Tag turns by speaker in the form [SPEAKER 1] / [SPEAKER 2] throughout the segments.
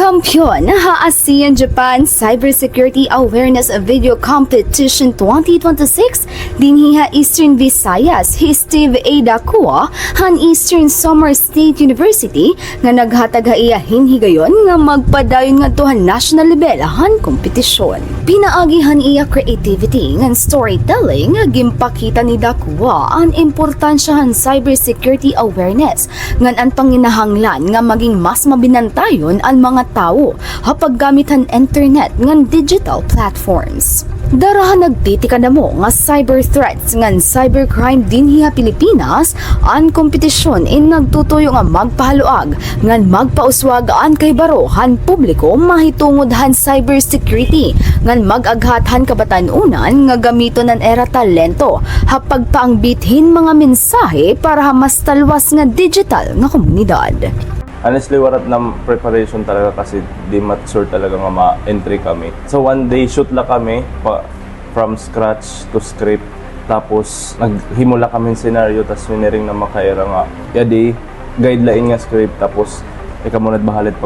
[SPEAKER 1] Kampyon ha ASEAN Japan Cybersecurity Awareness Video Competition 2026 dinhiha Eastern Visayas hi Steve A. Dacua han Eastern Summer State University nga naghatag iya hinhigayon nga magpadayon ngadto han national level han kompetisyon. Pinaagihan iya creativity ngan storytelling nga gimpakita ni Dacua ang importansya han cybersecurity awareness ngan ang panginahanglan nga maging mas mabinantayon ang mga tao hapag gamitan internet ngan digital platforms. Darahan nagtitika na mo nga cyber threats ngan cybercrime dinhiha Pilipinas ang kompetisyon in nagtutuyo nga magpahaluag ngan magpauswag an kay barohan publiko mahitungod han cybersecurity ngan mag-aghathan kabatan-unan nga gamiton ng era talento hapag paangbithin mga mensahe para mas talwas nga digital nga komunidad.
[SPEAKER 2] Honestly, warat na preparation talaga kasi di mature talaga nga ma-entry kami. So one day shoot la kami from scratch to script. Tapos naghimula kami scenario tapos winiring na makaira nga. Yadi guideline nga script tapos ikaw muna bahalit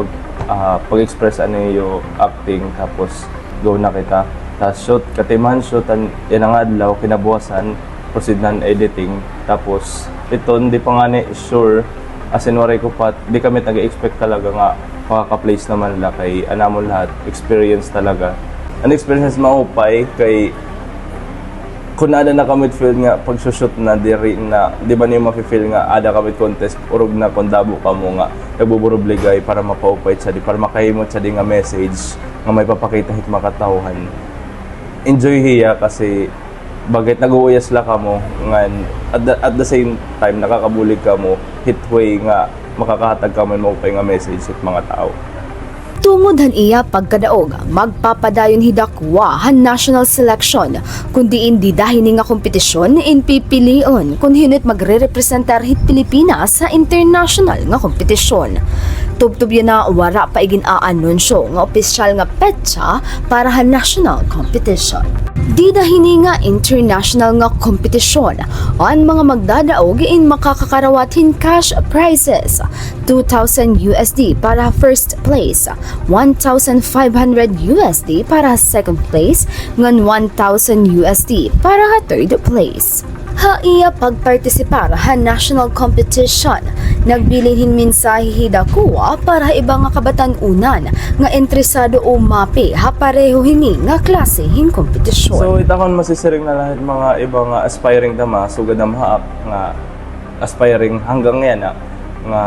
[SPEAKER 2] pag-express ano yung acting tapos go na kita. Tapos shoot, katiman shoot yan ang adlaw, kinabukasan proceed na editing. Tapos ito hindi pa nga ni sure as in waray ko pa, di kami nag-expect talaga nga makaka-place naman la kay anamon lahat, experience talaga. Ang experience maupay kay kung ada na kami feel nga pag-shoot na diri na di ba niyo mafe-feel nga ada kami contest urog na kondabo ka mo nga nagbuburobligay para mapaupay sa di para makahimot sa di nga message nga may papakita hit makatawhan. Enjoy hiya kasi bagay nag-uuyas la ka mo nga at the same time nakakabulig ka mo hitway nga makakahatag ka mo maupay nga message sa mga tao.
[SPEAKER 1] Tungod han iya pagkadaog magpapadayon hi Dacua han national selection kundi indi dahin nga kompetisyon in pipilion kun hinit magre-representar hit Pilipinas sa international nga kompetisyon. Tubtubyan na wara pa igin aanunsyo nga opisyal nga petsa para han national competition. Di dahini nga international nga kompetisyon ang mga magdadaog in makakakarawatin cash prizes 2,000 USD para first place, 1,500 USD para second place, ngan 1,000 USD para third place. Iya pagpartisipar ha national competition nagbilin mensahe hi Dacua para iba nga kabatan-unan nga interesado o mapi ha pareho hini nga klase hin kompetisyon.
[SPEAKER 2] So itakon masisiring na lahat mga ibang aspiring dama sugad na mahaak nga aspiring hanggang ngayon nga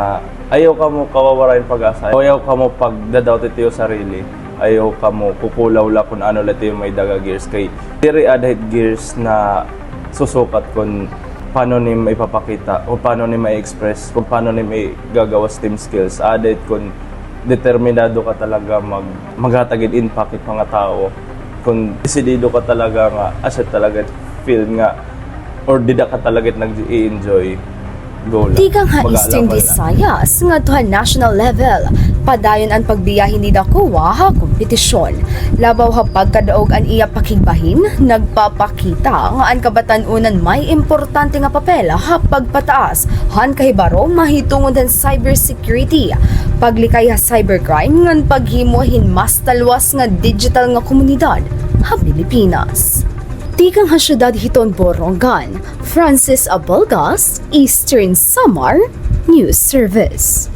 [SPEAKER 2] ayaw ka mo kawawarain pag-asa, ayaw ka mo pagdadoubt ito yung sarili, ayaw ka mo kukulaw la kung ano lati yung may daga gears kay diri adahit gears na susukat kung paano ni may papakita o paano ni may express kung paano ni may gagawas team skills adahit kung determinado ka talaga maghatagid impact it mga tao kung desidido ka talaga nga asset talaga feel nga or dida ka talaga nag-i-enjoy.
[SPEAKER 1] Tigang ha Eastern Visayas nga tuhan national level padayon ang pagbiyahin ni Dacua ha kompetisyon. Labaw ha pagkadaog an iya pakigbahin nagpapakita nga ang kabatan-unan may importante nga papel ha pagpataas han kahibaro mahitungod ang cybersecurity paglikay ha cybercrime ngan paghimuhin mas talwas nga digital nga komunidad ha Pilipinas. Tikang ha syudad hiton Borongan, Francis Abulgas, Eastern Samar News Service.